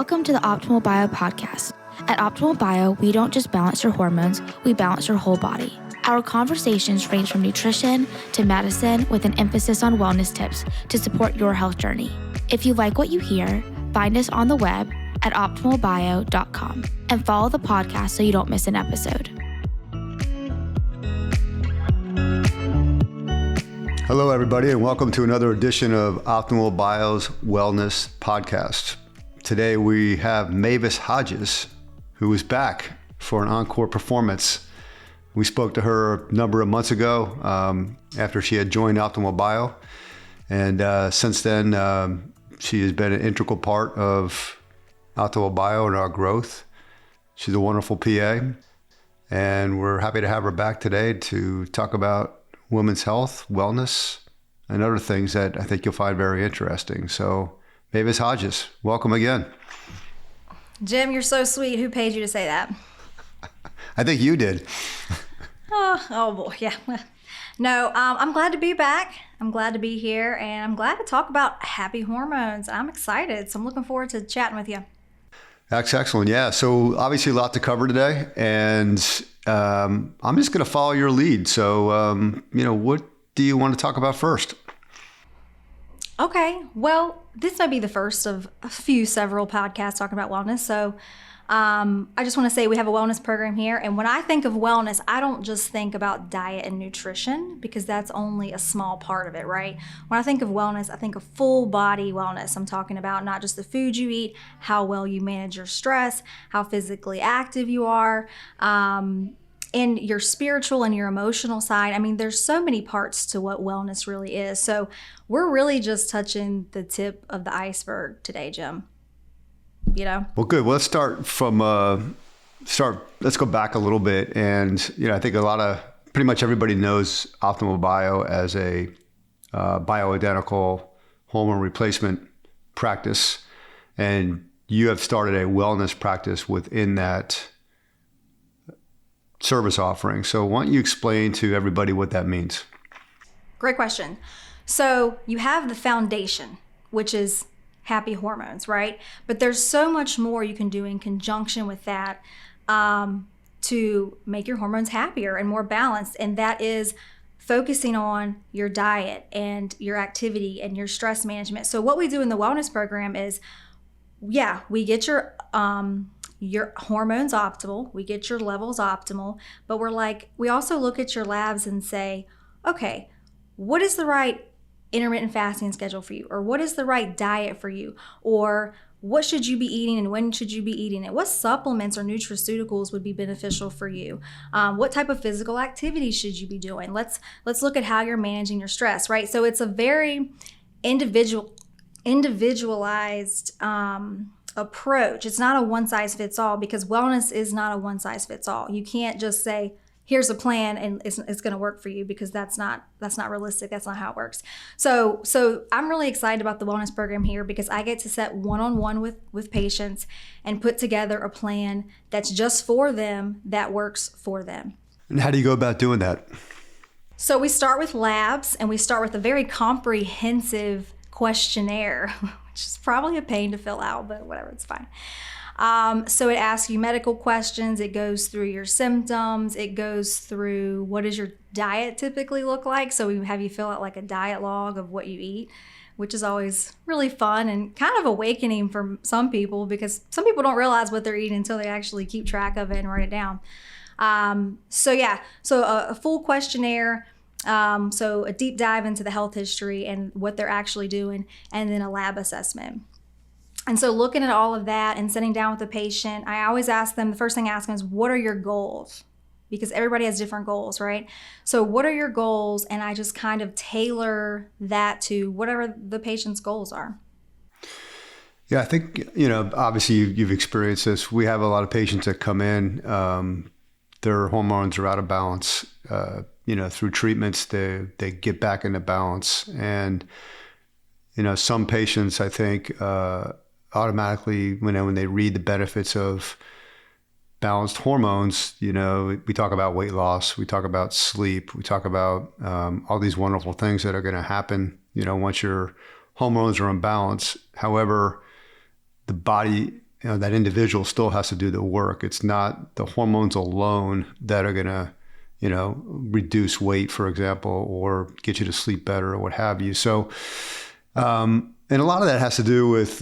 Welcome to the Optimal Bio podcast. At Optimal Bio, we don't just balance your hormones, we balance your whole body. Our conversations range from nutrition to medicine with an emphasis on wellness tips to support your health journey. If you like what you hear, find us on the web at optimalbio.com and follow the podcast so you don't miss an episode. Hello, everybody, and welcome to another edition of Optimal Bio's Wellness Podcast. Today we have Mavis Hodges, who is back for an encore performance. We spoke to her a number of months ago after she had joined Optimal Bio, and since then she has been an integral part of Optimal Bio and our growth. She's a wonderful PA, and we're happy to have her back today to talk about women's health, wellness, and other things that I think you'll find very interesting. So, Mavis Hodges, welcome again. Jim, you're so sweet. Who paid you to say that? I think you did. Oh boy, yeah. No, I'm glad to be back. I'm glad to be here, and I'm glad to talk about happy hormones. I'm excited, so I'm looking forward to chatting with you. That's excellent. Yeah. So obviously a lot to cover today, and I'm just going to follow your lead. So, what do you want to talk about first? Okay. Well, this might be the first of several podcasts talking about wellness. So I just want to say we have a wellness program here. And when I think of wellness, I don't just think about diet and nutrition because that's only a small part of it, right? When I think of wellness, I think of full body wellness. I'm talking about not just the food you eat, how well you manage your stress, how physically active you are, and your spiritual and your emotional side. I mean, there's so many parts to what wellness really is. So we're really just touching the tip of the iceberg today, Jim. You know? Well, good. Well, let's start from, let's go back a little bit. And, I think pretty much everybody knows Optimal Bio as a bioidentical hormone replacement practice. And you have started a wellness practice within that service offering. So why don't you explain to everybody what that means? Great question. So you have the foundation, which is happy hormones, right? But there's so much more you can do in conjunction with that to make your hormones happier and more balanced. And that is focusing on your diet and your activity and your stress management. So what we do in the wellness program is, we get your hormones optimal, we get your levels optimal, but we also look at your labs and say, okay, what is the right intermittent fasting schedule for you? Or what is the right diet for you? Or what should you be eating and when should you be eating it? What supplements or nutraceuticals would be beneficial for you? What type of physical activity should you be doing? Let's look at how you're managing your stress, right? So it's a very individualized approach. It's not a one size fits all because wellness is not a one size fits all. You can't just say, here's a plan and it's going to work for you because that's not realistic. That's not how it works. So I'm really excited about the wellness program here because I get to set one-on-one with patients and put together a plan that's just for them, that works for them. And how do you go about doing that? So we start with labs and we start with a very comprehensive questionnaire, which is probably a pain to fill out, but whatever, it's fine. So it asks you medical questions, it goes through your symptoms, it goes through what does your diet typically look like. So we have you fill out like a diet log of what you eat, which is always really fun and kind of awakening for some people because some people don't realize what they're eating until they actually keep track of it and write it down. So a full questionnaire. So a deep dive into the health history and what they're actually doing, and then a lab assessment. And so looking at all of that and sitting down with the patient, I always ask them, the first thing I ask them is, what are your goals? Because everybody has different goals, right? So what are your goals? And I just kind of tailor that to whatever the patient's goals are. Yeah, I think, obviously you've experienced this. We have a lot of patients that come in, their hormones are out of balance. Through treatments, they get back into balance. And, some patients, I think, automatically, when they read the benefits of balanced hormones, we talk about weight loss, we talk about sleep, we talk about all these wonderful things that are going to happen, once your hormones are in balance. However, the body that individual still has to do the work. It's not the hormones alone that are going to, reduce weight, for example, or get you to sleep better or what have you. So, and a lot of that has to do with,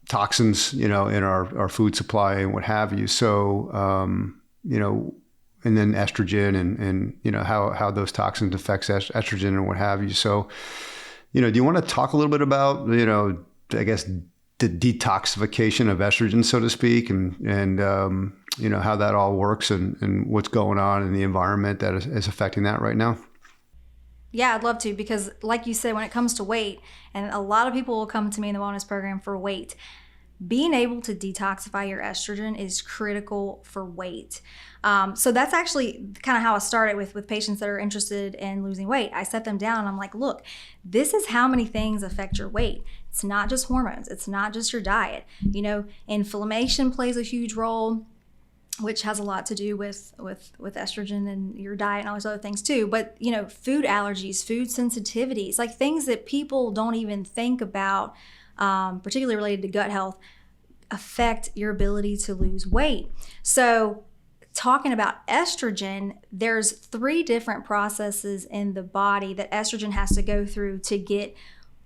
toxins, in our food supply and what have you. So, and then estrogen and how those toxins affects estrogen and what have you. So, do you want to talk a little bit about, I guess, the detoxification of estrogen, so to speak, and how that all works and what's going on in the environment that is affecting that right now? Yeah, I'd love to, because like you said, when it comes to weight, and a lot of people will come to me in the wellness program for weight, being able to detoxify your estrogen is critical for weight. So that's actually kind of how I started with patients that are interested in losing weight. I set them down and I'm like, look, this is how many things affect your weight. It's not just hormones. It's not just your diet. Inflammation plays a huge role, which has a lot to do with estrogen and your diet and all those other things too. But, food allergies, food sensitivities, like things that people don't even think about, particularly related to gut health, affect your ability to lose weight. So talking about estrogen, there's 3 different processes in the body that estrogen has to go through to get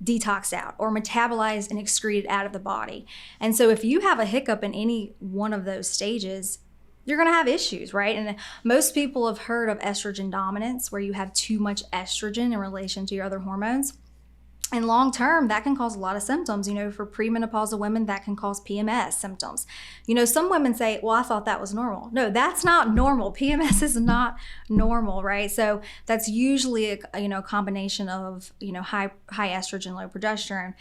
detoxed out or metabolized and excreted out of the body. And so if you have a hiccup in any one of those stages, you're going to have issues, right? And most people have heard of estrogen dominance, where you have too much estrogen in relation to your other hormones. And long term, that can cause a lot of symptoms. For premenopausal women, that can cause PMS symptoms. Some women say, well, I thought that was normal. No, that's not normal. PMS is not normal, right? So that's usually a combination of, high estrogen, low progesterone.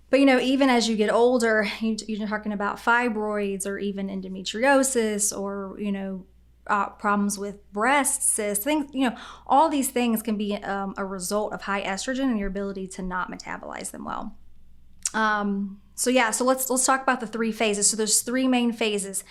But, even as you get older, you're talking about fibroids or even endometriosis or, problems with breast cysts, things, all these things can be a result of high estrogen and your ability to not metabolize them well. So let's talk about the 3 phases. So there's 3 main phases.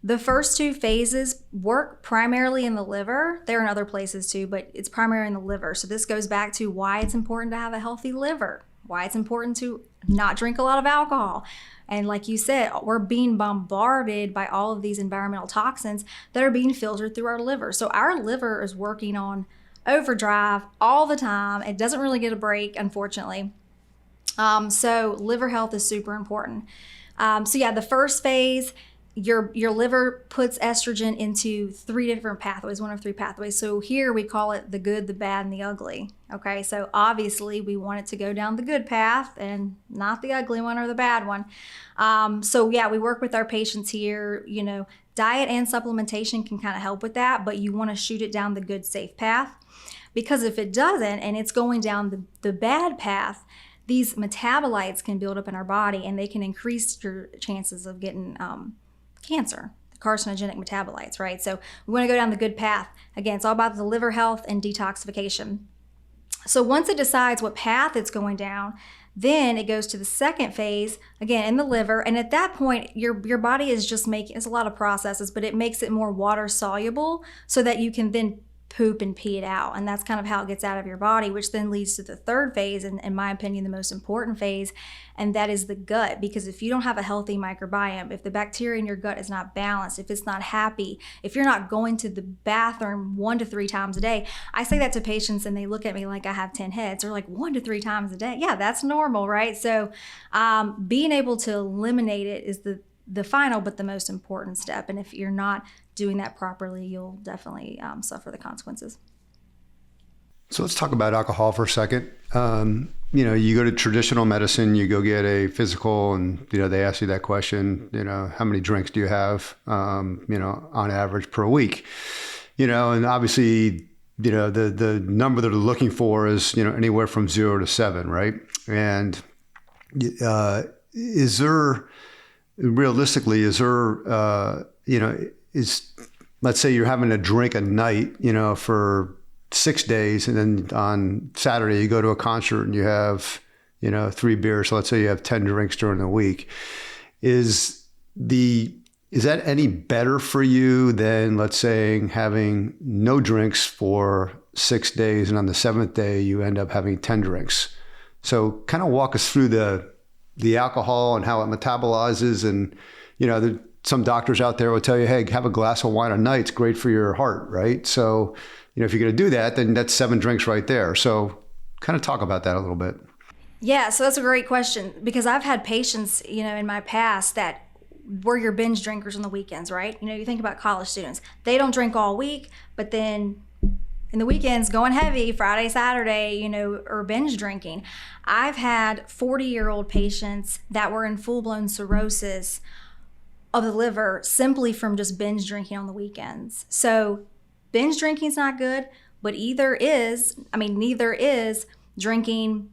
The first 2 phases work primarily in the liver. They're in other places too, but it's primarily in the liver. So this goes back to why it's important to have a healthy liver, why it's important to not drink a lot of alcohol. And like you said, we're being bombarded by all of these environmental toxins that are being filtered through our liver. So our liver is working on overdrive all the time. It doesn't really get a break, unfortunately. So liver health is super important. The first phase, your liver puts estrogen into 3 different pathways, 1 of 3 pathways. So here we call it the good, the bad, and the ugly. Okay, so obviously we want it to go down the good path and not the ugly one or the bad one. We work with our patients here. Diet and supplementation can kind of help with that, but you want to shoot it down the good, safe path, because if it doesn't and it's going down the bad path, these metabolites can build up in our body and they can increase your chances of getting cancer, carcinogenic metabolites, right? So we want to go down the good path. Again, it's all about the liver health and detoxification. So once it decides what path it's going down, then it goes to the second phase, again, in the liver. And at that point, your body is just it's a lot of processes, but it makes it more water soluble so that you can then poop and pee it out. And that's kind of how it gets out of your body, which then leads to the third phase, and in my opinion, the most important phase, and that is the gut. Because if you don't have a healthy microbiome, if the bacteria in your gut is not balanced, if it's not happy, if you're not going to the bathroom 1 to 3 times a day, I say that to patients and they look at me like I have 10 heads. They're like, 1 to 3 times a day? Yeah, that's normal, right? So being able to eliminate it is the final but the most important step. And if you're not doing that properly, you'll definitely suffer the consequences. So let's talk about alcohol for a second. You go to traditional medicine, you go get a physical, and they ask you that question. How many drinks do you have? On average per week. And obviously, the number that they're looking for is anywhere from 0 to 7, right? And is there realistically let's say you're having a drink a night, for 6 days, and then on Saturday you go to a concert and you have, 3 beers. So let's say you have 10 drinks during the week. Is that any better for you than, let's say, having no drinks for 6 days and on the 7th day you end up having 10 drinks? So kind of walk us through the the alcohol and how it metabolizes. And, some doctors out there will tell you, hey, have a glass of wine a night. It's great for your heart, right? So, if you're going to do that, then that's 7 drinks right there. So kind of talk about that a little bit. Yeah, so that's a great question, because I've had patients, in my past that were your binge drinkers on the weekends, right? You think about college students. They don't drink all week, but then in the weekends, going heavy, Friday, Saturday, or binge drinking. I've had 40-year-old patients that were in full-blown cirrhosis of the liver simply from just binge drinking on the weekends. So binge drinking is not good, but neither is drinking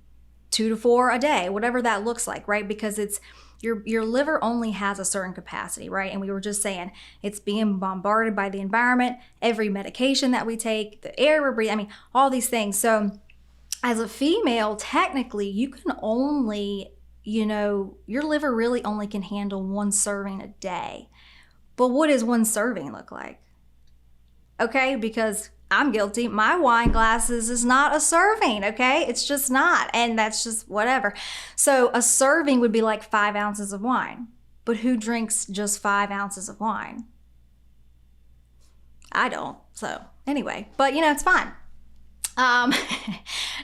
2 to 4 a day, whatever that looks like, right? Because it's your liver only has a certain capacity, right? And we were just saying it's being bombarded by the environment, every medication that we take, the air we're breathing, all these things. So as a female, technically, you can only, your liver really only can handle 1 serving a day. But what does 1 serving look like? Okay, because I'm guilty. My wine glasses is not a serving, okay? It's just not, and that's just whatever. So a serving would be like 5 ounces of wine. But who drinks just 5 ounces of wine? I don't, so anyway. But, it's fine.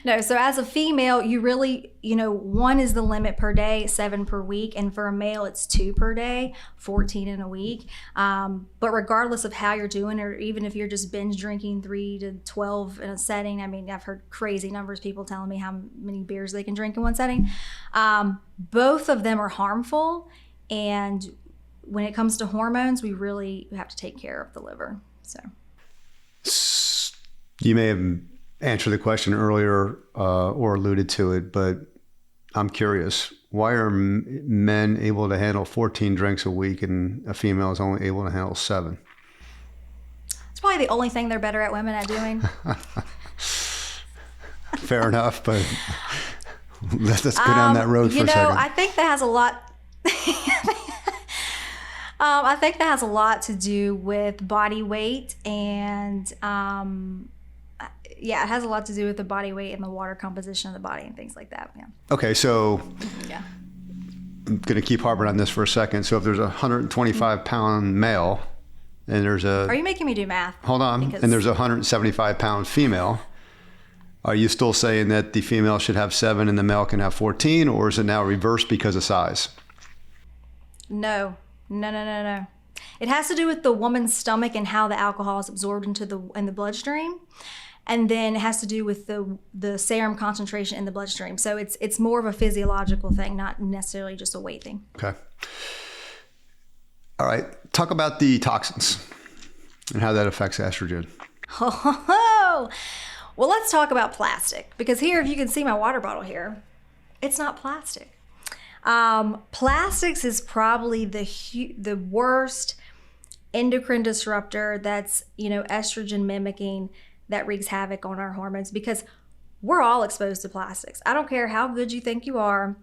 No, so as a female, you really, 1 is the limit per day, 7 per week. And for a male, it's 2 per day, 14 in a week. But regardless of how you're doing, or even if you're just binge drinking 3 to 12 in a setting, I've heard crazy numbers, people telling me how many beers they can drink in one setting. Both of them are harmful. And when it comes to hormones, we really have to take care of the liver. So you may have answered the question earlier or alluded to it, but I'm curious. Why are men able to handle 14 drinks a week and a female is only able to handle 7? It's probably the only thing they're better at women at doing. Fair enough, but let's go down that road for a second. I think that has a lot. I think that has a lot to do with body weight and it has a lot to do with the body weight and the water composition of the body and things like that. Yeah. Okay, so yeah. I'm going to keep harping on this for a second. So if there's a 125-pound male and there's a... Are you making me do math? Hold on. And there's a 175-pound female, are you still saying that the female should have 7 and the male can have 14, or is it now reversed because of size? No. It has to do with the woman's stomach and how the alcohol is absorbed into the bloodstream. And then it has to do with the serum concentration in the bloodstream. So it's more of a physiological thing, not necessarily just a weight thing. Okay. All right. Talk about the toxins and how that affects estrogen. Oh, well, let's talk about plastic. Because here, if you can see my water bottle here, it's not plastic. Plastics is probably the worst endocrine disruptor that's, estrogen mimicking, that wreaks havoc on our hormones, because we're all exposed to plastics. I don't care how good you think you are,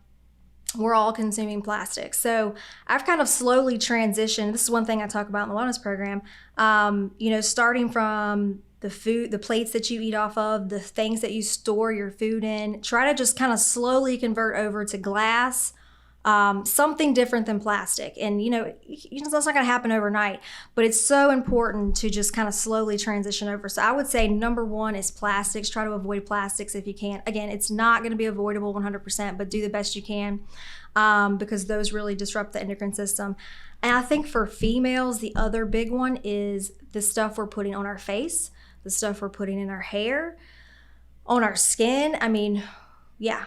we're all consuming plastic. So I've kind of slowly transitioned. This is one thing I talk about in the wellness program, starting from the food, the plates that you eat off of, the things that you store your food in, try to just kind of slowly convert over to glass, something different than plastic. And, that's not going to happen overnight, but it's so important to just kind of slowly transition over. So I would say number 1 is plastics. Try to avoid plastics if you can. Again, it's not going to be avoidable 100%, but do the best you can, because those really disrupt the endocrine system. And I think for females, the other big one is the stuff we're putting on our face, the stuff we're putting in our hair, on our skin. Yeah.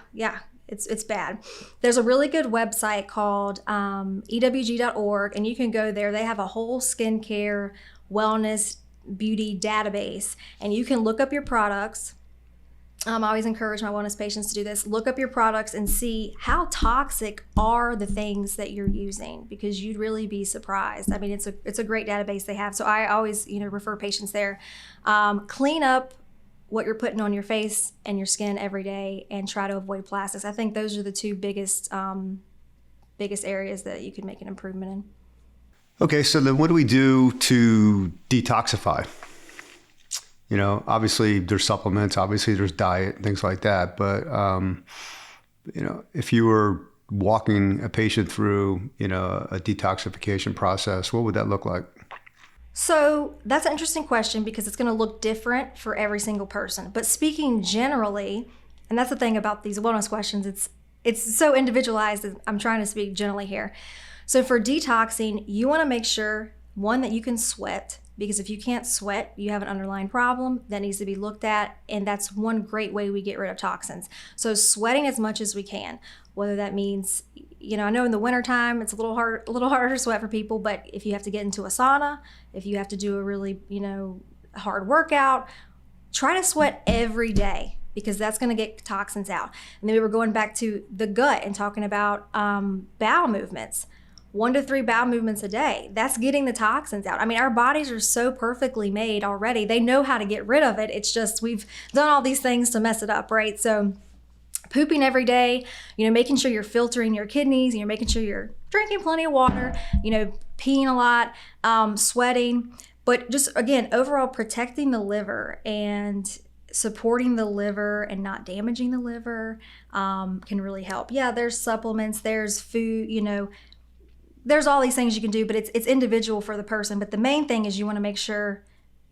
It's bad. There's a really good website called ewg.org, and you can go there. They have a whole skincare, wellness, beauty database, and you can look up your products. I always encourage my wellness patients to do this. Look up your products and see how toxic are the things that you're using, because you'd really be surprised. It's a great database they have. So I always, refer patients there. Clean up what you're putting on your face and your skin every day, and try to avoid plastics. I think those are the 2 biggest areas that you can make an improvement in. Okay, so then what do we do to detoxify? Obviously there's supplements, obviously there's diet, things like that. But, if you were walking a patient through, a detoxification process, what would that look like? So that's an interesting question because it's going to look different for every single person. But speaking generally, and that's the thing about these wellness questions, it's so individualized. I'm trying to speak generally here. So for detoxing, you want to make sure, one, that you can sweat, because if you can't sweat, you have an underlying problem that needs to be looked at. And that's one great way we get rid of toxins. So sweating as much as we can, whether that means, I know in the wintertime, it's a little harder to sweat for people, but if you have to get into a sauna, if you have to do a really, hard workout, try to sweat every day, because that's going to get toxins out. And then we were going back to the gut and talking about bowel movements. 1 to 3 bowel movements a day. That's getting the toxins out. I mean, our bodies are so perfectly made already. They know how to get rid of it. It's just we've done all these things to mess it up, right? So pooping every day, making sure you're filtering your kidneys, making sure you're drinking plenty of water, peeing a lot, sweating. But just, again, overall protecting the liver and supporting the liver and not damaging the liver can really help. Yeah, there's supplements, there's food, there's all these things you can do, but it's individual for the person. But the main thing is you want to make sure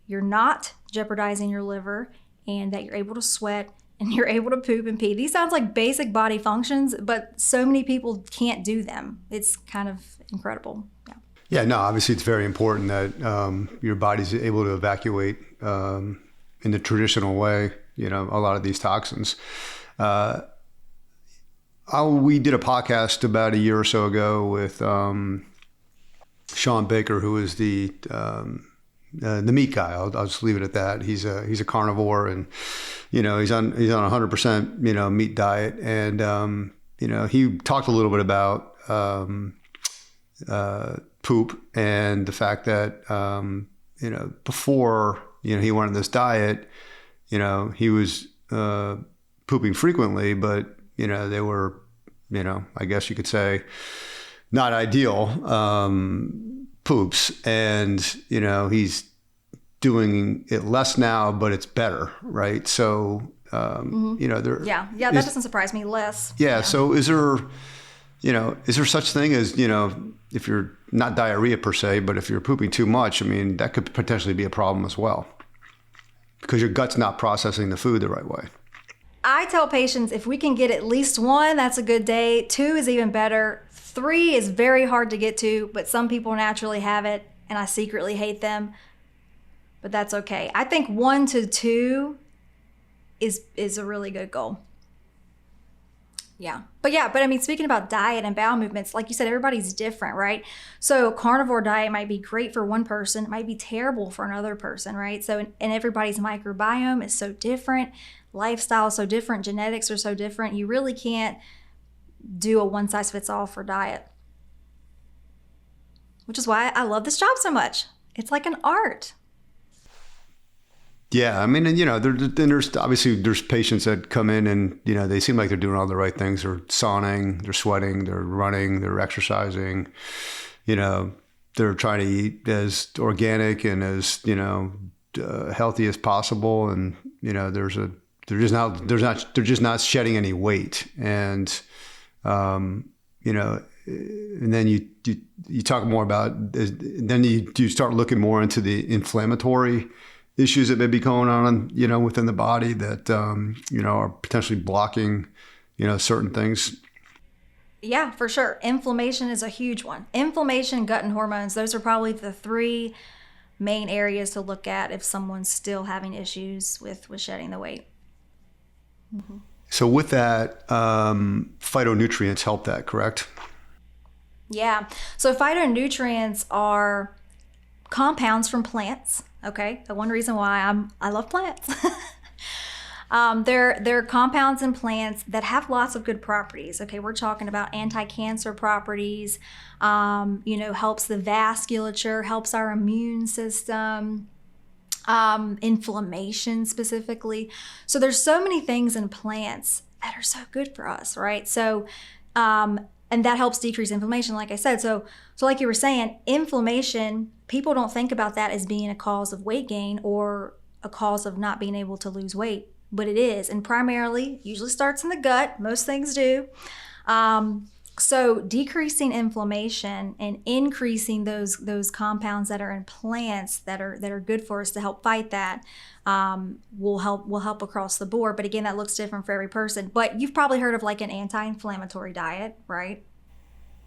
you're not jeopardizing your liver and that you're able to sweat and you're able to poop and pee. These sounds like basic body functions, but so many people can't do them. It's kind of incredible. Yeah. Yeah, no, obviously it's very important that your body's able to evacuate in the traditional way, a lot of these toxins. We did a podcast about a year or so ago with Sean Baker, who is the meat guy. I'll just leave it at that. He's a carnivore, and he's on a 100% meat diet, and he talked a little bit about poop and the fact that before he went on this diet, he was pooping frequently, but they were, I guess you could say, not ideal poops. And, he's doing it less now, but it's better, right? So, there. Yeah, that doesn't surprise me. Less. Yeah. So is there such thing as, if you're not diarrhea per se, but if you're pooping too much, I mean, that could potentially be a problem as well, because your gut's not processing the food the right way. I tell patients if we can get at least 1, that's a good day. 2 is even better. 3 is very hard to get to, but some people naturally have it, and I secretly hate them. But that's okay. I think 1 to 2 is a really good goal. Yeah. But I mean, speaking about diet and bowel movements, like you said, everybody's different, right? So carnivore diet might be great for one person, it might be terrible for another person, right? So, and everybody's microbiome is so different. Lifestyle is so different, genetics are so different. You really can't do a one-size-fits-all for diet, which is why I love this job so much. It's like an art. Yeah, I mean, and there's obviously patients that come in and they seem like they're doing all the right things. They're sauning, they're sweating, they're running, they're exercising. They're trying to eat as organic and as healthy as possible, and they're just not shedding any weight, and and then you talk more about, then you start looking more into the inflammatory issues that may be going on, within the body that are potentially blocking certain things. Yeah, for sure. Inflammation is a huge one. Inflammation, gut, and hormones, those are probably the 3 main areas to look at if someone's still having issues with shedding the weight. Mm-hmm. So with that, phytonutrients help that, correct? Yeah. So phytonutrients are compounds from plants. Okay. The one reason why I love plants. They're compounds in plants that have lots of good properties. Okay. We're talking about anti-cancer properties, helps the vasculature, helps our immune system, inflammation specifically. So there's so many things in plants that are so good for us, right? So, and that helps decrease inflammation, like I said. So like you were saying, inflammation, people don't think about that as being a cause of weight gain or a cause of not being able to lose weight, but it is. And primarily, usually starts in the gut. Most things do. So decreasing inflammation and increasing those compounds that are in plants that are good for us to help fight that will help across the board. But again, that looks different for every person. But you've probably heard of like an anti-inflammatory diet, right?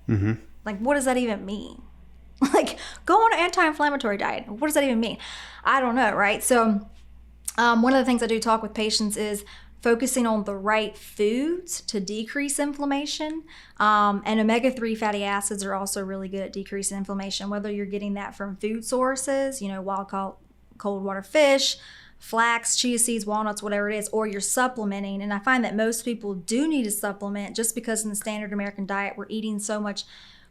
Mm-hmm. Like, what does that even mean? Like, go on an anti-inflammatory diet. What does that even mean? I don't know, right? So one of the things I do talk with patients is focusing on the right foods to decrease inflammation. And omega-3 fatty acids are also really good at decreasing inflammation, whether you're getting that from food sources, wild caught cold water fish, flax, chia seeds, walnuts, whatever it is, or you're supplementing. And I find that most people do need a supplement just because in the standard American diet, we're eating so much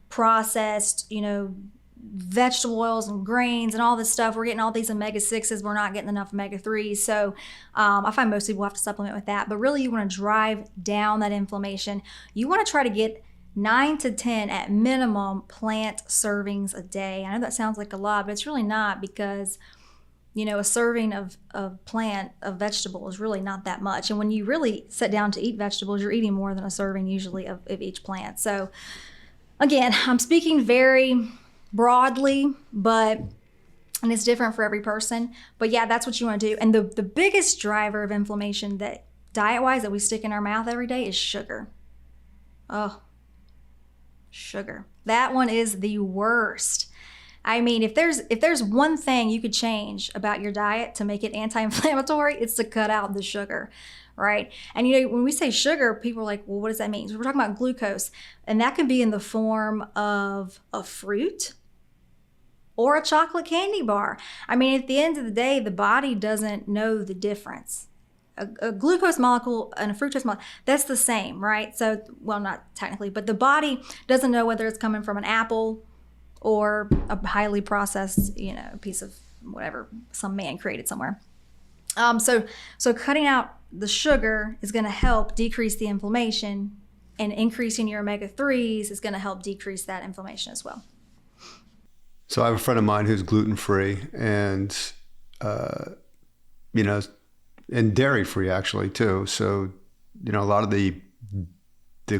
processed, vegetable oils and grains and all this stuff. We're getting all these omega-6s. We're not getting enough omega-3s. So I find most people have to supplement with that. But really, you want to drive down that inflammation. You want to try to get 9 to 10 at minimum plant servings a day. I know that sounds like a lot, but it's really not, because a serving of vegetable is really not that much. And when you really sit down to eat vegetables, you're eating more than a serving usually of each plant. So again, I'm speaking very broadly, and it's different for every person. But yeah, that's what you want to do. And the biggest driver of inflammation that diet-wise that we stick in our mouth every day is sugar. Oh, sugar. That one is the worst. I mean, if there's one thing you could change about your diet to make it anti-inflammatory, it's to cut out the sugar, right? And when we say sugar, people are like, well, what does that mean? So we're talking about glucose, and that can be in the form of a fruit or a chocolate candy bar. I mean, at the end of the day, the body doesn't know the difference. A glucose molecule and a fructose molecule, that's the same, right? So, well, not technically, but the body doesn't know whether it's coming from an apple or a highly processed, piece of whatever some man created somewhere. So cutting out the sugar is going to help decrease the inflammation, and increasing your omega-3s is going to help decrease that inflammation as well. So I have a friend of mine who's gluten-free and, and dairy-free actually too. So, a lot of the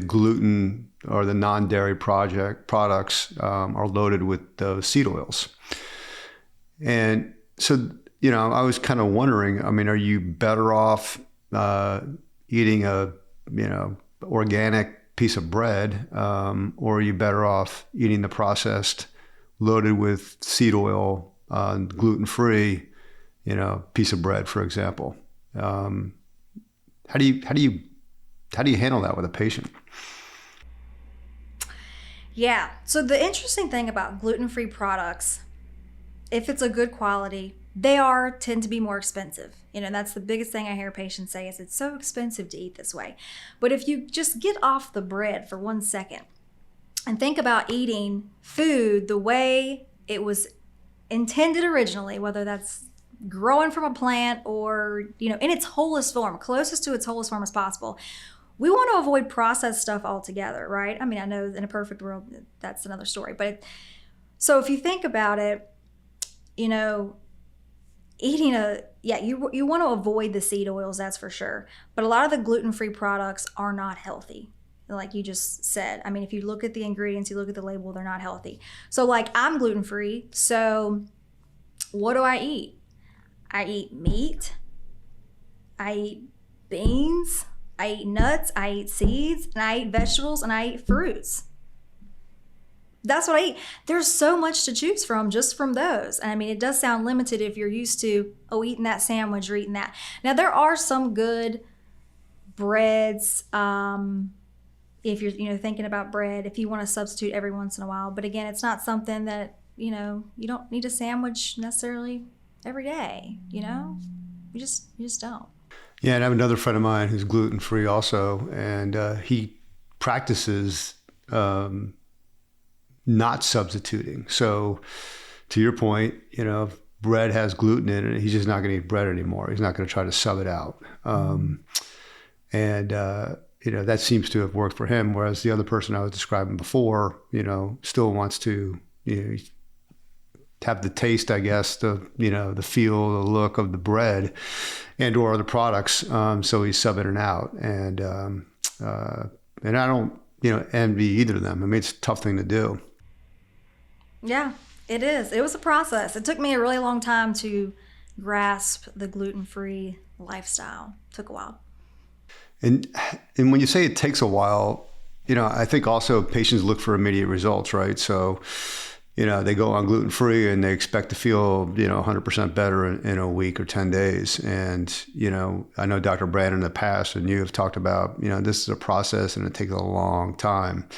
gluten or the non-dairy products are loaded with those seed oils. And so, I was kind of wondering, are you better off eating a, organic piece of bread, or are you better off eating the processed, loaded with seed oil, gluten-free, piece of bread, for example? How do you handle that with a patient? Yeah. So the interesting thing about gluten-free products, if it's a good quality, they tend to be more expensive. That's the biggest thing I hear patients say is it's so expensive to eat this way. But if you just get off the bread for 1 second and think about eating food the way it was intended originally, whether that's growing from a plant or, in its wholest form, closest to its wholest form as possible. We want to avoid processed stuff altogether, right? I mean, I know in a perfect world, that's another story. But so if you think about it, eating you want to avoid the seed oils, that's for sure. But a lot of the gluten-free products are not healthy. Like you just said, I mean, if you look at the ingredients, you look at the label, they're not healthy. So like I'm gluten-free, so what do I eat? I eat meat, I eat beans, I eat nuts, I eat seeds, and I eat vegetables, and I eat fruits. That's what I eat. There's so much to choose from just from those. And I mean, it does sound limited if you're used to, eating that sandwich or eating that. Now, there are some good breads, if you're, thinking about bread, if you want to substitute every once in a while. But again, it's not something that, you don't need a sandwich necessarily every day, You just don't. Yeah, and I have another friend of mine who's gluten-free also, and he practices not substituting. So to your point, if bread has gluten in it, he's just not going to eat bread anymore. He's not going to try to sub it out. That seems to have worked for him, whereas the other person I was describing before, still wants to, have the taste, I guess, the feel, the look of the bread and or other products. So he's subbing it out. And I envy either of them. I mean, it's a tough thing to do. Yeah, it is. It was a process. It took me a really long time to grasp the gluten-free lifestyle. It took a while. And when you say it takes a while, I think also patients look for immediate results, right? So, they go on gluten-free and they expect to feel, 100% better in a week or 10 days. And, I know Dr. Brand in the past, and you have talked about, this is a process and it takes a long time.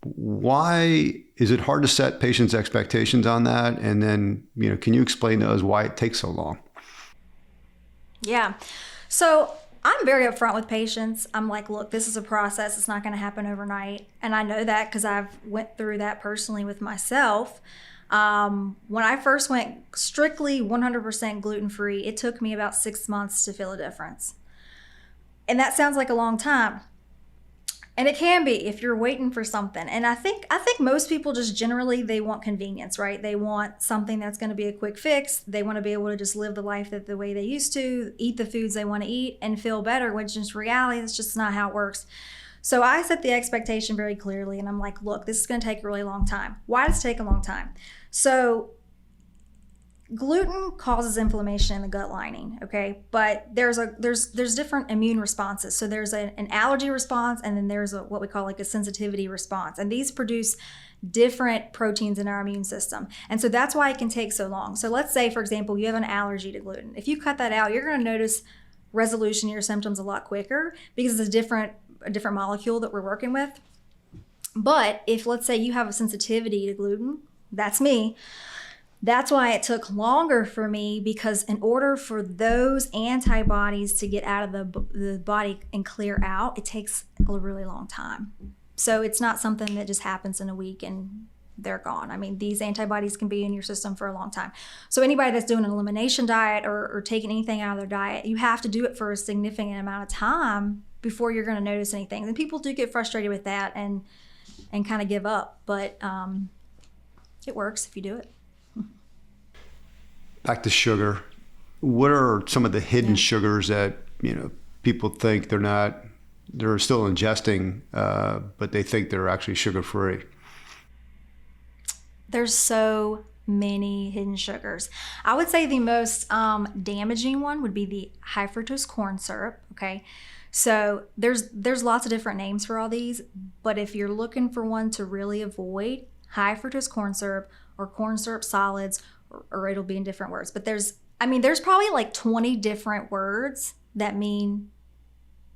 Why is it hard to set patients' expectations on that? And then, can you explain to us why it takes so long? Yeah. So I'm very upfront with patients. I'm like, look, this is a process. It's not going to happen overnight. And I know that because I've went through that personally with myself. When I first went strictly 100% gluten-free, it took me about 6 months to feel a difference. And that sounds like a long time. And it can be if you're waiting for something. And I think most people just generally, they want convenience, right? They want something that's going to be a quick fix. They want to be able to just live the life that the way they used to, eat the foods they want to eat and feel better, which is reality. It's just not how it works. So I set the expectation very clearly, and I'm like, look, this is going to take a really long time. Why does it take a long time? So gluten causes inflammation in the gut lining, okay? But there's different immune responses. So there's an allergy response, and then there's what we call like a sensitivity response. And these produce different proteins in our immune system. And so that's why it can take so long. So let's say, for example, you have an allergy to gluten. If you cut that out, you're going to notice resolution of your symptoms a lot quicker because it's a different molecule that we're working with. But if, let's say, you have a sensitivity to gluten, that's me. That's why it took longer for me, because in order for those antibodies to get out of the body and clear out, it takes a really long time. So it's not something that just happens in a week and they're gone. I mean, these antibodies can be in your system for a long time. So anybody that's doing an elimination diet or taking anything out of their diet, you have to do it for a significant amount of time before you're going to notice anything. And people do get frustrated with that and kind of give up, but it works if you do it. Back to sugar. What are some of the hidden sugars that, people think they're still ingesting, but they think they're actually sugar-free? There's so many hidden sugars. I would say the most damaging one would be the high fructose corn syrup, okay? So there's lots of different names for all these, but if you're looking for one to really avoid, high fructose corn syrup or corn syrup solids, or it'll be in different words. But there's probably like 20 different words that mean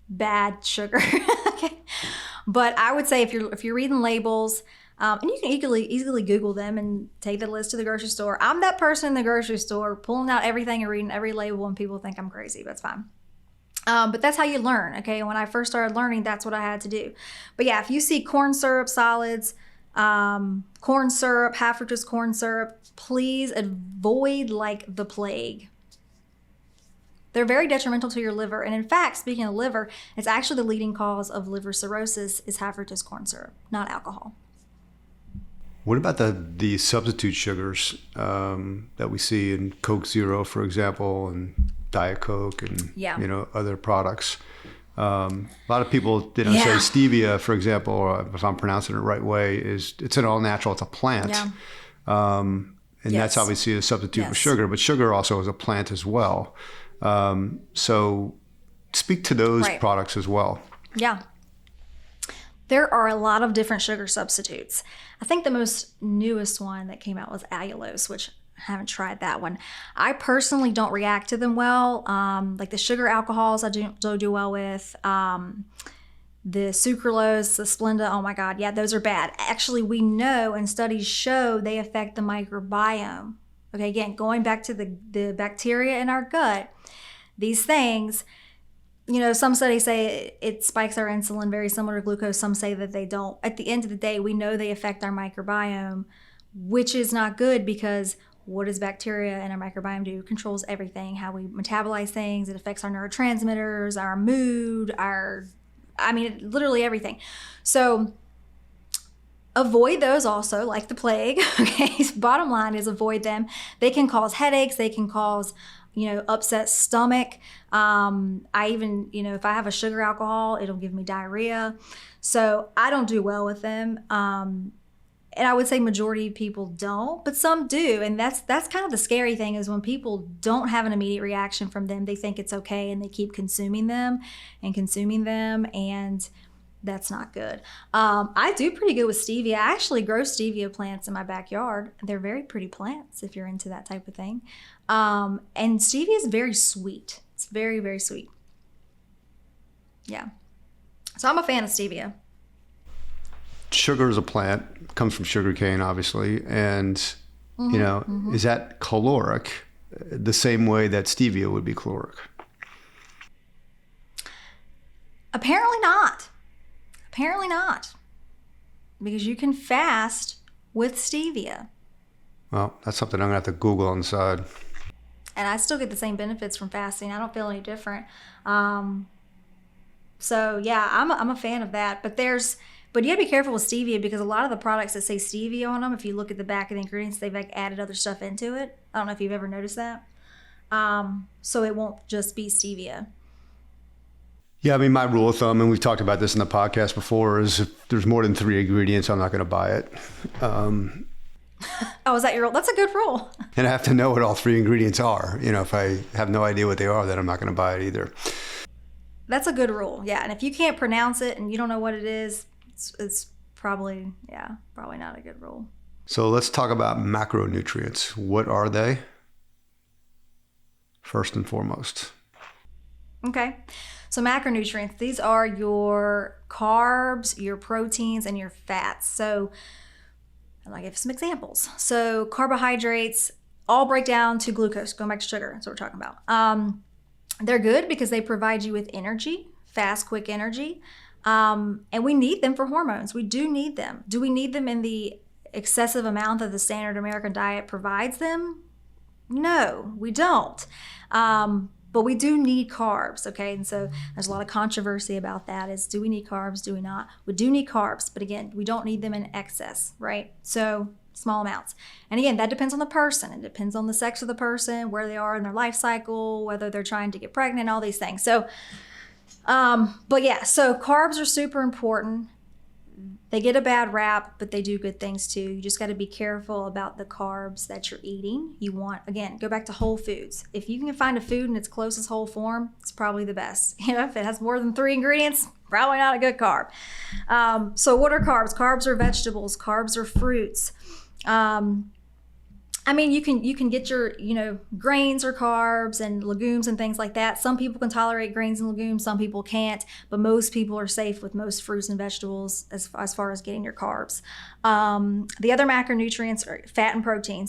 bad sugar. Okay. But I would say if you're reading labels, and you can easily Google them and take the list to the grocery store. I'm that person in the grocery store pulling out everything and reading every label, and people think I'm crazy, but it's fine. But that's how you learn, okay? When I first started learning, that's what I had to do. But yeah, if you see corn syrup solids, corn syrup, high fructose corn syrup, please avoid like the plague. They're very detrimental to your liver. And in fact, speaking of liver, it's actually the leading cause of liver cirrhosis is high fructose corn syrup, not alcohol. What about the substitute sugars that we see in Coke Zero, for example, and Diet Coke and other products? A lot of people say stevia, for example, or if I'm pronouncing it the right way, it's an all natural. It's a plant, and that's obviously a substitute for sugar. But sugar also is a plant as well. So speak to those products as well. Yeah. There are a lot of different sugar substitutes. I think the most newest one that came out was allulose, which I haven't tried that one. I personally don't react to them well. Like the sugar alcohols I don't do well with. The sucralose, the Splenda, oh my God, yeah, those are bad. Actually, we know and studies show they affect the microbiome. Okay, again, going back to the bacteria in our gut, these things, some studies say it spikes our insulin, very similar to glucose. Some say that they don't. At the end of the day, we know they affect our microbiome, which is not good because what does bacteria in our microbiome do? It controls everything, how we metabolize things. It affects our neurotransmitters, our mood, literally everything. So avoid those also, like the plague. Okay, bottom line is avoid them. They can cause headaches. They can cause upset stomach. I even, if I have a sugar alcohol, it'll give me diarrhea. So I don't do well with them. And I would say majority of people don't, but some do. And that's kind of the scary thing, is when people don't have an immediate reaction from them, they think it's okay and they keep consuming them. And that's not good. I do pretty good with stevia. I actually grow stevia plants in my backyard. They're very pretty plants if you're into that type of thing. And stevia is very sweet. It's very, very sweet. Yeah. So I'm a fan of stevia. Sugar is a plant, comes from sugarcane, obviously. And, is that caloric the same way that stevia would be caloric? Apparently not. Because you can fast with stevia. Well, that's something I'm going to have to Google on the side. And I still get the same benefits from fasting. I don't feel any different. So yeah, I'm a fan of that. But you gotta be careful with stevia, because a lot of the products that say stevia on them, if you look at the back of the ingredients, they've added other stuff into it. I don't know if you've ever noticed that. So it won't just be stevia. Yeah, I mean, my rule of thumb, and we've talked about this in the podcast before, is if there's more than 3 ingredients, I'm not going to buy it. Oh, is that your rule? That's a good rule. And I have to know what all 3 ingredients are. If I have no idea what they are, then I'm not going to buy it either. That's a good rule. Yeah. And if you can't pronounce it and you don't know what it is, it's probably not a good rule. So let's talk about macronutrients. What are they? First and foremost. Okay. So macronutrients, these are your carbs, your proteins, and your fats. So I'll give some examples. So carbohydrates all break down to glucose, going back to sugar. That's what we're talking about. They're good because they provide you with energy, fast, quick energy. And we need them for hormones. We do need them. Do we need them in the excessive amount that the standard American diet provides them? No, we don't. But we do need carbs, okay? And so there's a lot of controversy about that, is do we need carbs, do we not? We do need carbs, but again, we don't need them in excess, right? So small amounts. And again, that depends on the person. It depends on the sex of the person, where they are in their life cycle, whether they're trying to get pregnant, all these things. So, but yeah, so carbs are super important. They get a bad rap, but they do good things too. You just got to be careful about the carbs that you're eating. You want, again, go back to whole foods. If you can find a food in its closest whole form, it's probably the best. If it has more than 3 ingredients, probably not a good carb. So what are carbs? Carbs are vegetables. Carbs are fruits. You can get your, grains or carbs and legumes and things like that. Some people can tolerate grains and legumes, some people can't, but most people are safe with most fruits and vegetables as far as getting your carbs. The other macronutrients are fat and protein.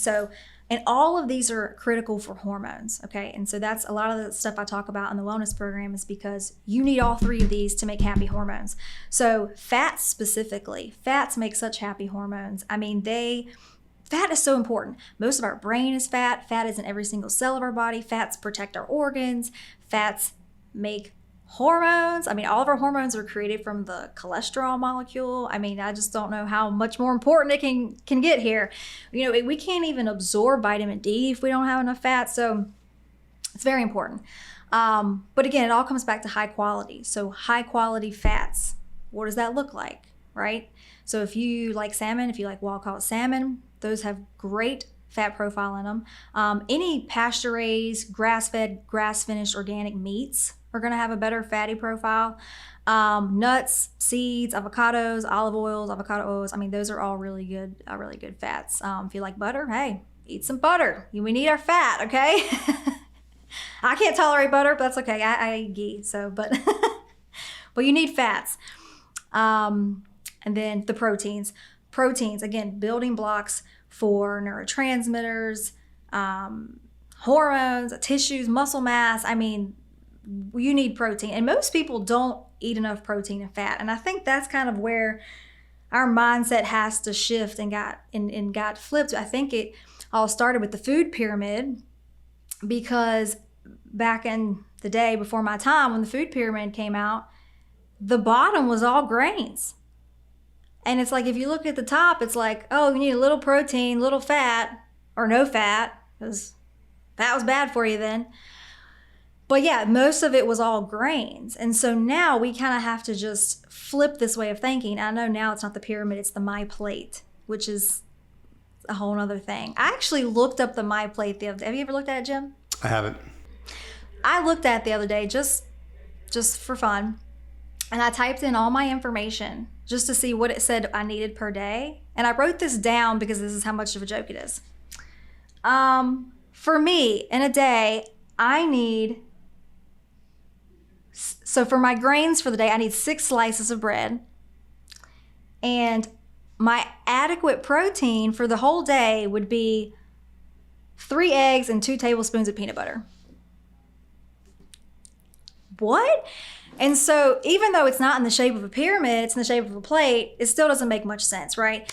And all of these are critical for hormones, okay? And so that's a lot of the stuff I talk about in the wellness program, is because you need all 3 of these to make happy hormones. So fats specifically, fats make such happy hormones. Fat is so important. Most of our brain is fat. Fat is in every single cell of our body. Fats protect our organs. Fats make hormones. All of our hormones are created from the cholesterol molecule. I just don't know how much more important it can get here. We can't even absorb vitamin D if we don't have enough fat. So it's very important. But again, it all comes back to high quality. So high quality fats, what does that look like, right? So if you like salmon, if you like wild-caught salmon, those have great fat profile in them. Any pasture-raised, grass-fed, grass-finished organic meats are going to have a better fatty profile. Nuts, seeds, avocados, olive oils, avocado oils. Those are all really good fats. If you like butter, hey, eat some butter. We need our fat, okay? I can't tolerate butter, but that's okay. I eat ghee, but you need fats. And then the proteins. Proteins, again, building blocks for neurotransmitters, hormones, tissues, muscle mass. You need protein. And most people don't eat enough protein and fat. And I think that's kind of where our mindset has to shift and got flipped. I think it all started with the food pyramid, because back in the day before my time, when the food pyramid came out, the bottom was all grains. And it's like, if you look at the top, it's like, oh, you need a little protein, little fat, or no fat, because that was bad for you then. But yeah, most of it was all grains. And so now we kind of have to just flip this way of thinking. I know now it's not the pyramid, it's the My Plate, which is a whole other thing. I actually looked up the My Plate the other day. Have you ever looked at it, Jim? I haven't. I looked at it the other day just for fun. And I typed in all my information just to see what it said I needed per day. And I wrote this down because this is how much of a joke it is. For me, in a day, I need... So for my grains for the day, I need 6 slices of bread. And my adequate protein for the whole day would be 3 eggs and 2 tablespoons of peanut butter. What? And so even though it's not in the shape of a pyramid, it's in the shape of a plate, it still doesn't make much sense, right?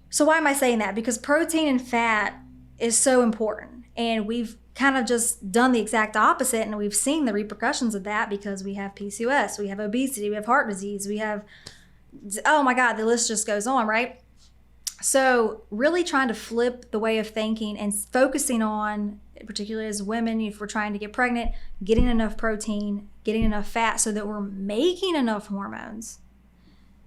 So why am I saying that? Because protein and fat is so important. And we've kind of just done the exact opposite, and we've seen the repercussions of that because we have PCOS, we have obesity, we have heart disease, we have, oh my God, the list just goes on, right? So really trying to flip the way of thinking and focusing on, particularly as women, if we're trying to get pregnant, getting enough protein, getting enough fat so that we're making enough hormones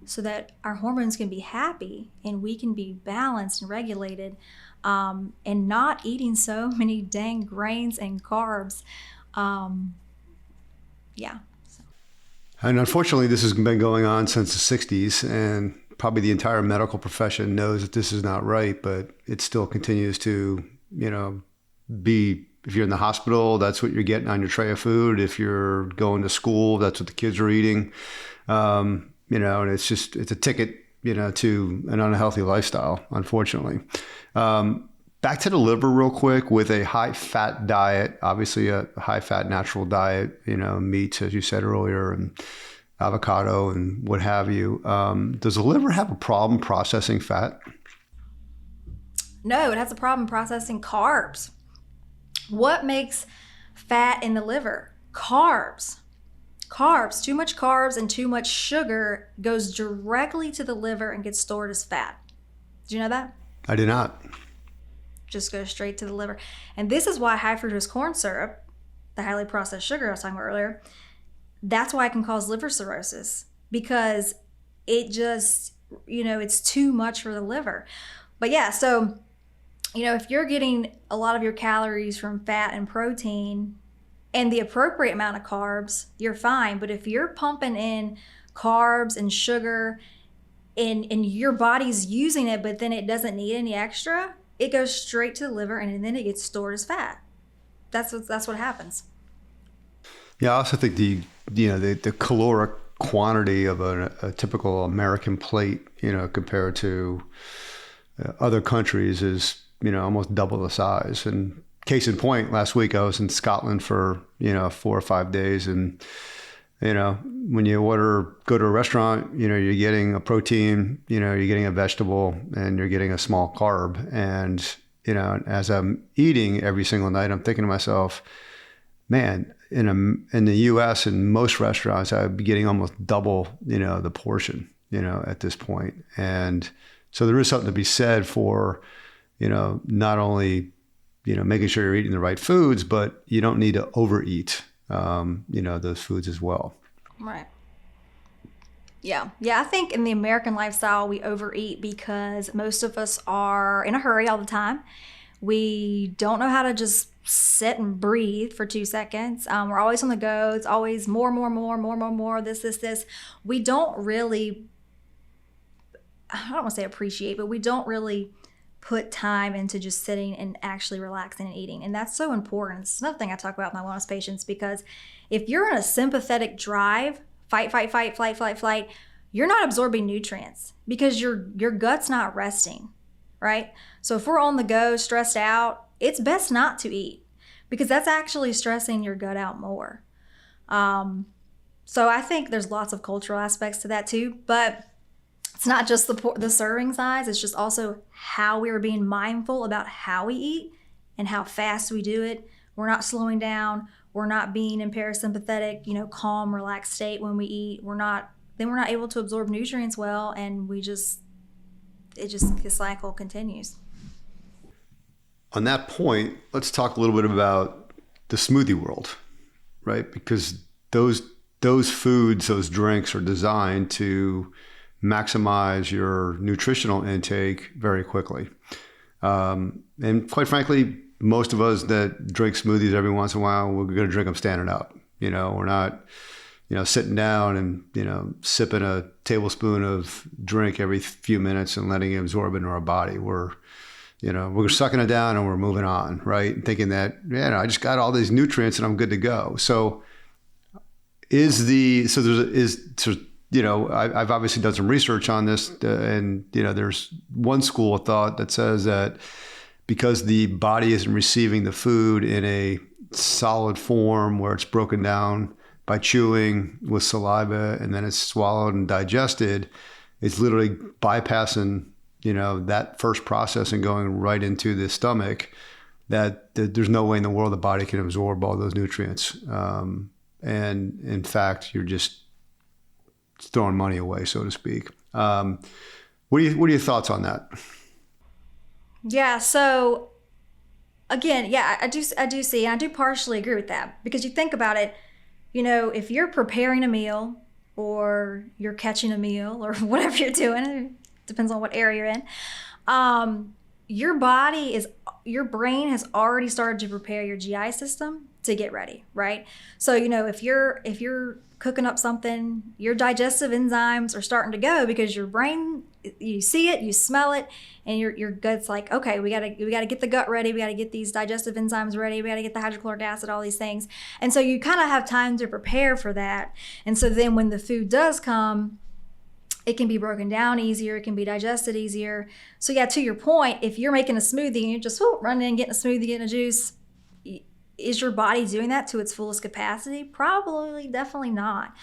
so that our hormones can be happy and we can be balanced and regulated, and not eating so many dang grains and carbs. Yeah. So. And unfortunately, this has been going on since the 60s, and probably the entire medical profession knows that this is not right, but it still continues to, be, if you're in the hospital, that's what you're getting on your tray of food. If you're going to school, that's what the kids are eating. And it's a ticket, to an unhealthy lifestyle, unfortunately. Back to the liver real quick. With a high fat diet, obviously a high fat natural diet, meats, as you said earlier, and avocado and what have you. Does the liver have a problem processing fat? No, it has a problem processing carbs. What makes fat in the liver? Carbs. Carbs. Too much carbs and too much sugar goes directly to the liver and gets stored as fat. Did you know that? I did not. Just goes straight to the liver. And this is why high fructose corn syrup, the highly processed sugar I was talking about earlier, that's why it can cause liver cirrhosis, because it just, it's too much for the liver. But yeah, so, if you're getting a lot of your calories from fat and protein and the appropriate amount of carbs, you're fine. But if you're pumping in carbs and sugar and your body's using it, but then it doesn't need any extra, it goes straight to the liver and then it gets stored as fat. That's what happens. Yeah, I also think the caloric quantity of a typical American plate, compared to other countries is, almost double the size. And case in point, last week I was in Scotland for, 4 or 5 days. And, when you go to a restaurant, you're getting a protein, you're getting a vegetable, and you're getting a small carb. And, as I'm eating every single night, I'm thinking to myself, man, in the U.S. in most restaurants, I'd be getting almost double, the portion, at this point. And so there is something to be said for, not only, making sure you're eating the right foods, but you don't need to overeat, those foods as well. Right. Yeah. Yeah. I think in the American lifestyle, we overeat because most of us are in a hurry all the time. We don't know how to just sit and breathe for 2 seconds. We're always on the go. It's always more, this. We don't really, I don't want to say appreciate, but we don't really put time into just sitting and actually relaxing and eating. And that's so important. It's another thing I talk about with my wellness patients, because if you're in a sympathetic drive, fight, flight, you're not absorbing nutrients because your gut's not resting, right? So if we're on the go, stressed out, it's best not to eat because that's actually stressing your gut out more. So I think there's lots of cultural aspects to that too, but it's not just the serving size, it's just also how we are being mindful about how we eat and how fast we do it. We're not slowing down. We're not being in parasympathetic, calm, relaxed state when we eat. We're not able to absorb nutrients well, and the cycle continues. on that point, let's talk a little bit about the smoothie world, right? Because those foods, those drinks are designed to maximize your nutritional intake very quickly. And quite frankly, most of us that drink smoothies every once in a while, we're going to drink them standing up. We're not, sitting down and, sipping a tablespoon of drink every few minutes and letting it absorb into our body. We're sucking it down and we're moving on, right? And thinking that, I just got all these nutrients and I'm good to go. So I've obviously done some research on this, and there's one school of thought that says that because the body isn't receiving the food in a solid form where it's broken down by chewing with saliva and then it's swallowed and digested, it's literally bypassing that first process and going right into the stomach, that there's no way in the world the body can absorb all those nutrients. And in fact, you're just throwing money away, so to speak. What are your thoughts on that? Yeah. So again, I do see, and I do partially agree with that, because you think about it, if you're preparing a meal or you're catching a meal or whatever you're doing, it depends on what area you're in. Your brain has already started to prepare your GI system to get ready, right? So, if you're cooking up something, your digestive enzymes are starting to go because your brain, you see it, you smell it, and your gut's like, okay, we gotta get the gut ready, we gotta get these digestive enzymes ready, we gotta get the hydrochloric acid, all these things. And so you kind of have time to prepare for that. And so then when the food does come, it can be broken down easier, it can be digested easier. So yeah, to your point, if you're making a smoothie and you're just running in, getting a smoothie, getting a juice, is your body doing that to its fullest capacity? Probably, definitely not.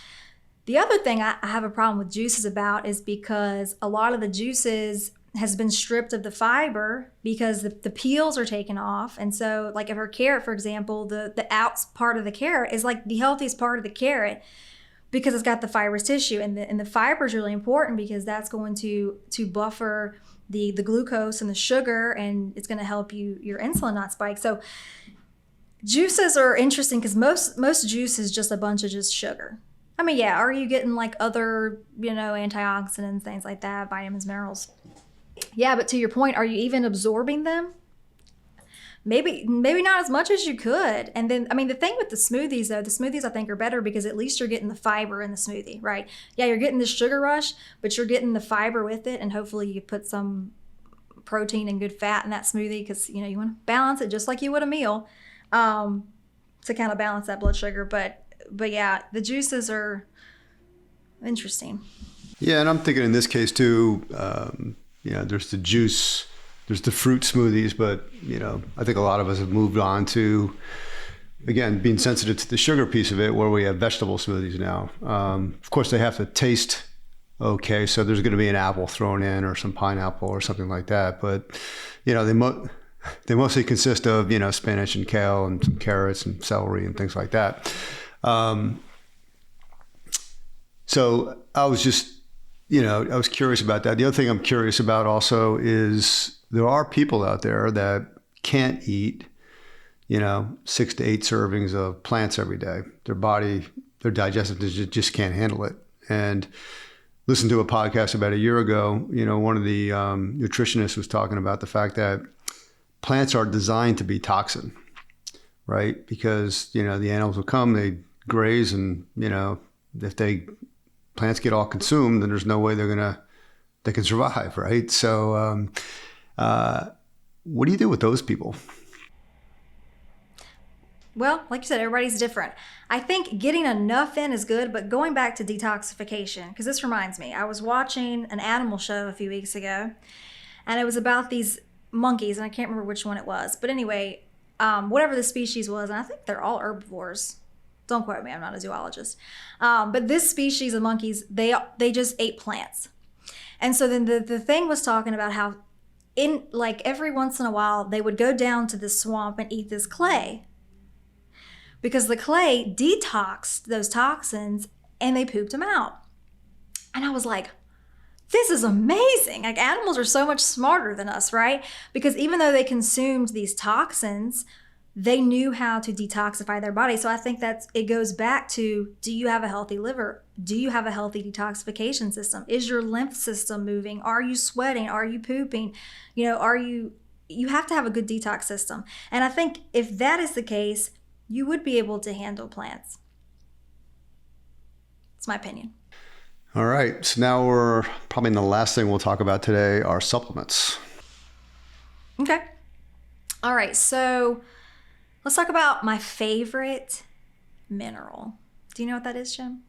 The other thing I have a problem with juices about is because a lot of the juices has been stripped of the fiber because the peels are taken off. And so like if her carrot, for example, the outs part of the carrot is like the healthiest part of the carrot because it's got the fibrous tissue. And the fiber is really important because that's going to buffer the glucose and the sugar, and it's going to help your insulin not spike. So juices are interesting because most juice is just a bunch of just sugar. I mean, yeah, are you getting like other, antioxidants, things like that, vitamins, minerals? Yeah, but to your point, are you even absorbing them? Maybe not as much as you could. And then, I mean, the thing with the smoothies, though, the smoothies I think are better because at least you're getting the fiber in the smoothie, right? Yeah, you're getting the sugar rush, but you're getting the fiber with it, and hopefully you put some protein and good fat in that smoothie because, you want to balance it just like you would a meal. To kind of balance that blood sugar, but yeah, the juices are interesting. Yeah, and I'm thinking in this case too, there's the juice, there's the fruit smoothies, but I think a lot of us have moved on to, again, being sensitive to the sugar piece of it, where we have vegetable smoothies now. Of course, they have to taste okay, so there's going to be an apple thrown in or some pineapple or something like that, but they mostly consist of, spinach and kale and some carrots and celery and things like that. So I was just, I was curious about that. The other thing I'm curious about also is there are people out there that can't eat, 6 to 8 servings of plants every day. Their body, their digestive just can't handle it. And listened to a podcast about a year ago, one of the nutritionists was talking about the fact that plants are designed to be toxin, right? Because, the animals will come, they graze, and, if plants get all consumed, then there's no way they can survive, right? So what do you do with those people? Well, like you said, everybody's different. I think getting enough in is good, but going back to detoxification, because this reminds me, I was watching an animal show a few weeks ago, and it was about these monkeys, and I can't remember which one it was, but anyway, whatever the species was, and I think they're all herbivores. Don't quote me, I'm not a zoologist. But this species of monkeys, they just ate plants. And so then the thing was talking about how every once in a while they would go down to the swamp and eat this clay because the clay detoxed those toxins and they pooped them out. And I was like, this is amazing. Like, animals are so much smarter than us, right? Because even though they consumed these toxins, they knew how to detoxify their body. So I think it goes back to, do you have a healthy liver? Do you have a healthy detoxification system? Is your lymph system moving? Are you sweating? Are you pooping? You have to have a good detox system. And I think if that is the case, you would be able to handle plants. It's my opinion. All right. So now we're probably in the last thing we'll talk about today, are supplements. Okay. All right. So let's talk about my favorite mineral. Do you know what that is, Jim?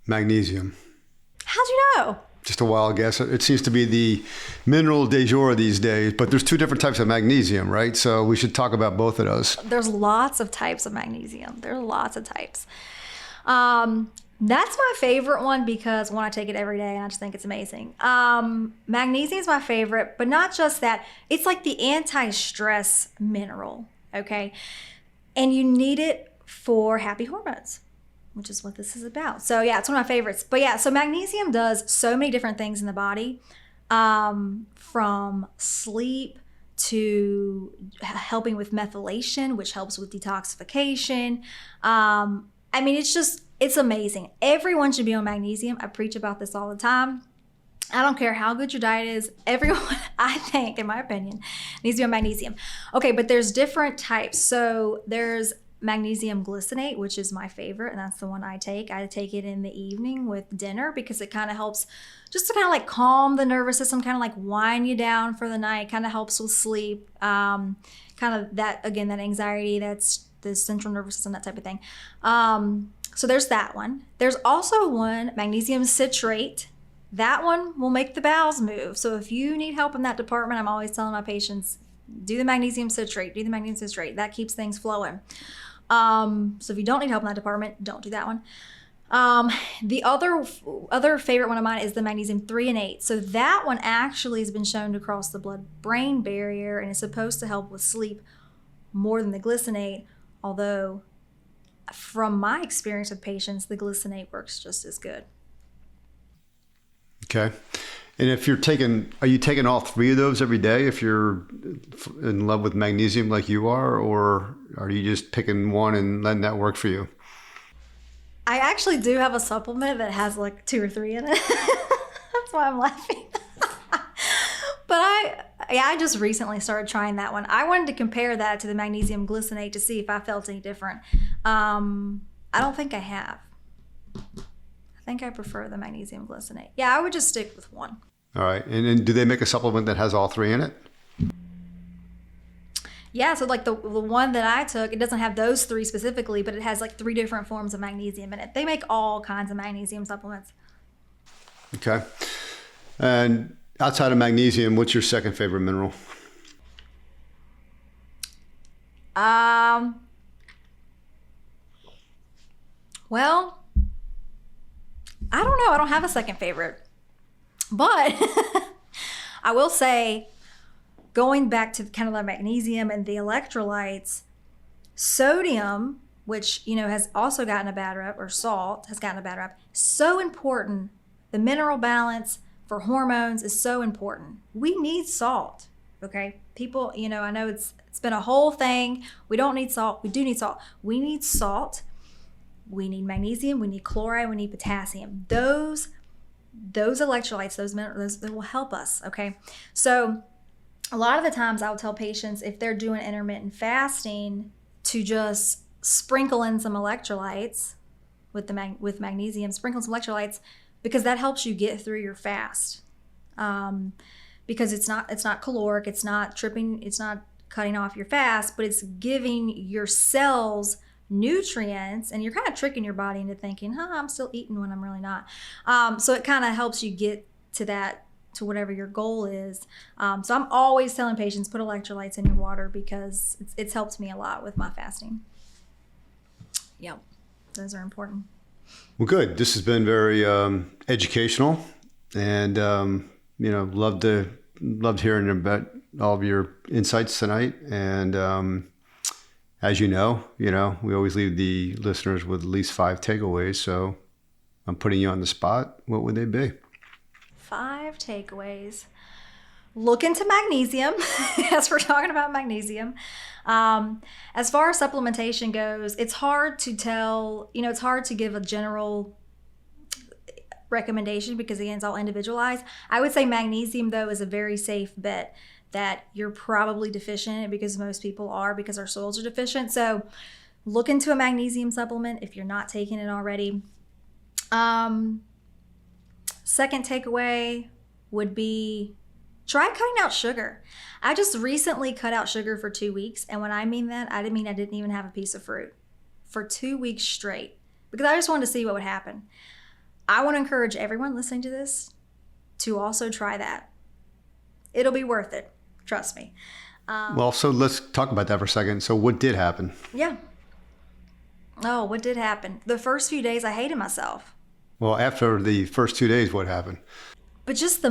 Magnesium. How'd you know? Just a wild guess. It seems to be the mineral du jour these days, but there's two different types of magnesium, right? So we should talk about both of those. There's lots of types of magnesium. There's lots of types. That's my favorite one because, one, I take it every day and I just think it's amazing. Magnesium is my favorite, but not just that. It's like the anti-stress mineral, okay? And you need it for happy hormones, which is what this is about. So yeah, it's one of my favorites. But yeah, so magnesium does so many different things in the body, from sleep to helping with methylation, which helps with detoxification. I mean, it's amazing. Everyone should be on magnesium. I preach about this all the time. I don't care how good your diet is. Everyone, I think, in my opinion, needs to be on magnesium. Okay, but there's different types. So there's magnesium glycinate, which is my favorite, and that's the one I take. I take it in the evening with dinner because it kind of helps just to kind of like calm the nervous system, kind of like wind you down for the night, kind of helps with sleep, kind of that, again, that anxiety, that's the central nervous system, that type of thing. So there's that one. There's also one, magnesium citrate. That one will make the bowels move. So if you need help in that department, I'm always telling my patients, do the magnesium citrate, That keeps things flowing. So if you don't need help in that department, don't do that one. The other favorite one of mine is the magnesium threonate. So that one actually has been shown to cross the blood-brain barrier and is supposed to help with sleep more than the glycinate, although from my experience with patients, the glycinate works just as good. Okay. And if are you taking all three of those every day if you're in love with magnesium like you are, or are you just picking one and letting that work for you? I actually do have a supplement that has like 2 or 3 in it. That's why I'm laughing. But I just recently started trying that one. I wanted to compare that to the magnesium glycinate to see if I felt any different. I don't think I have. I think I prefer the magnesium glycinate. Yeah, I would just stick with one. All right. And do they make a supplement that has all 3 in it? Yeah, so like the one that I took, it doesn't have those 3 specifically, but it has like 3 different forms of magnesium in it. They make all kinds of magnesium supplements. Okay. And outside of magnesium, what's your second favorite mineral? Well, I don't know. I don't have a second favorite. But I will say, going back to kind of the magnesium and the electrolytes, sodium, which, has also gotten a bad rep, or salt has gotten a bad rep, so important. The mineral balance for hormones is so important. We need salt, okay? People, I know it's been a whole thing. We don't need salt. We do need salt. We need salt. We need magnesium. We need chloride. We need potassium. Those electrolytes, those minerals, they will help us, okay? So a lot of the times I'll tell patients, if they're doing intermittent fasting, to just sprinkle in some electrolytes with magnesium, sprinkle some electrolytes, because that helps you get through your fast. Because it's not caloric, it's not tripping, it's not cutting off your fast, but it's giving your cells nutrients, and you're kind of tricking your body into thinking, I'm still eating when I'm really not. So it kind of helps you get to whatever your goal is. So I'm always telling patients, put electrolytes in your water, because it's helped me a lot with my fasting. Yep, those are important. Well, good. This has been very educational, and loved hearing about all of your insights tonight. And as you know, we always leave the listeners with at least 5 takeaways. So I'm putting you on the spot. What would they be? 5 takeaways. Look into magnesium, as we're talking about magnesium. As far as supplementation goes, it's hard to tell, it's hard to give a general recommendation because, again, it's all individualized. I would say magnesium, though, is a very safe bet that you're probably deficient, because most people are, because our soils are deficient. So look into a magnesium supplement if you're not taking it already. Second takeaway would be try cutting out sugar. I just recently cut out sugar for 2 weeks. And when I mean that, I didn't mean I didn't even have a piece of fruit for 2 weeks straight, because I just wanted to see what would happen. I want to encourage everyone listening to this to also try that. It'll be worth it. Trust me. Well, so let's talk about that for a second. So what did happen? Yeah. Oh, what did happen? The first few days I hated myself. Well, after the first 2 days, what happened? But just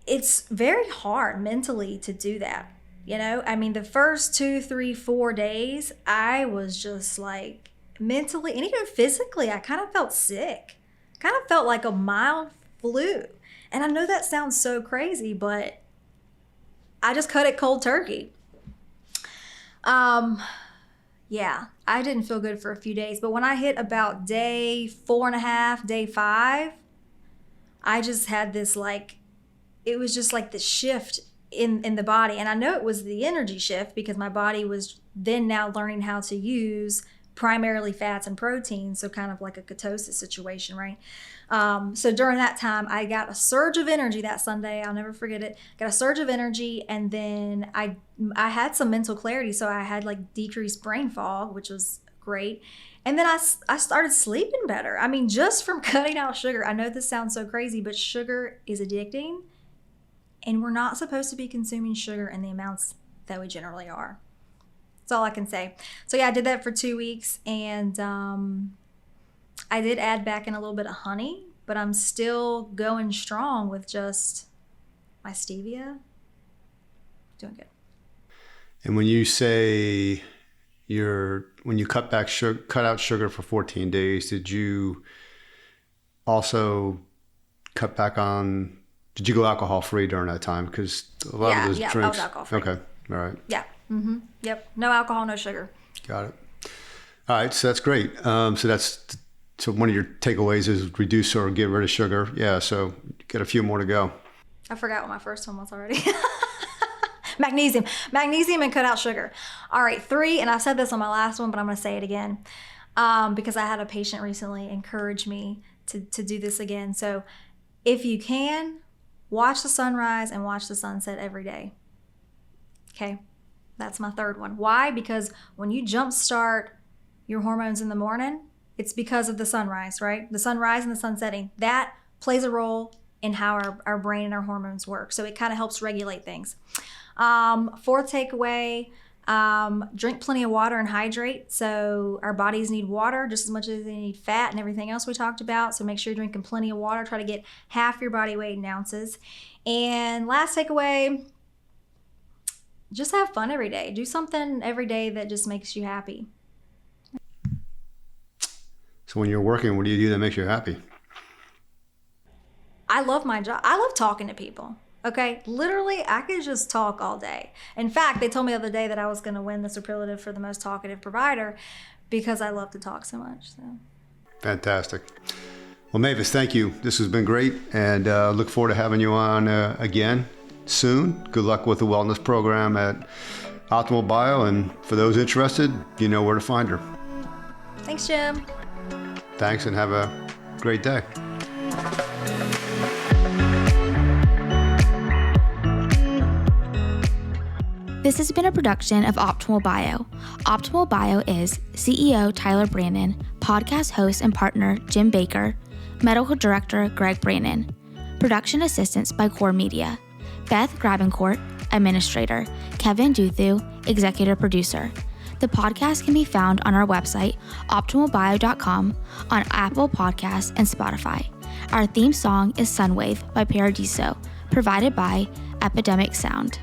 it's very hard mentally to do that. I mean, the first 2, 3, 4 days, I was just like mentally and even physically, I kind of felt sick. Kind of felt like a mild flu. And I know that sounds so crazy, but I just cut it cold turkey. Yeah, I didn't feel good for a few days, but when I hit about day 4.5, day 5, I just had this it was just like this shift in the body. And I know it was the energy shift because my body was then now learning how to use primarily fats and proteins, so kind of like a ketosis situation, right? So during that time, I got a surge of energy that Sunday. I'll never forget it. Got a surge of energy, and then I had some mental clarity, so I had decreased brain fog, which was great. And then I started sleeping better. I mean, just from cutting out sugar. I know this sounds so crazy, but sugar is addicting, and we're not supposed to be consuming sugar in the amounts that we generally are. That's all I can say. So yeah, I did that for 2 weeks, and I did add back in a little bit of honey, but I'm still going strong with just my stevia. Doing good. And when you say when you cut out sugar for 14 days, did you also cut back on? Did you go alcohol free during that time? Because a lot of those drinks. I was alcohol free. Okay, all right. Yeah. Mm-hmm. Yep. No alcohol, no sugar. Got it. All right, so that's great. So one of your takeaways is reduce or get rid of sugar. Yeah, so get a few more to go. I forgot what my first one was already. Magnesium and cut out sugar. All right, 3, and I said this on my last one, but I'm going to say it again because I had a patient recently encourage me to do this again. So if you can, watch the sunrise and watch the sunset every day. Okay, that's my 3rd one. Why? Because when you jumpstart your hormones in the morning, it's because of the sunrise, right? The sunrise and the sun setting. That plays a role in how our brain and our hormones work. So it kind of helps regulate things. 4th takeaway, drink plenty of water and hydrate. So our bodies need water just as much as they need fat and everything else we talked about. So make sure you're drinking plenty of water. Try to get half your body weight in ounces. And last takeaway, just have fun every day. Do something every day that just makes you happy. So when you're working, what do you do that makes you happy? I love my job. I love talking to people. Okay, literally, I could just talk all day. In fact, they told me the other day that I was going to win the superlative for the most talkative provider because I love to talk so much. So. Fantastic. Well, Mavis, thank you. This has been great, and look forward to having you on again soon. Good luck with the wellness program at Optimal Bio, and for those interested, you know where to find her. Thanks, Jim. Thanks, and have a great day. This has been a production of Optimal Bio. Optimal Bio is CEO Tyler Brandon, podcast host and partner Jim Baker, medical director Greg Brandon, production assistance by Core Media, Beth Grabencourt, administrator, Kevin Duthu, executive producer. The podcast can be found on our website, optimalbio.com, on Apple Podcasts and Spotify. Our theme song is Sunwave by Paradiso, provided by Epidemic Sound.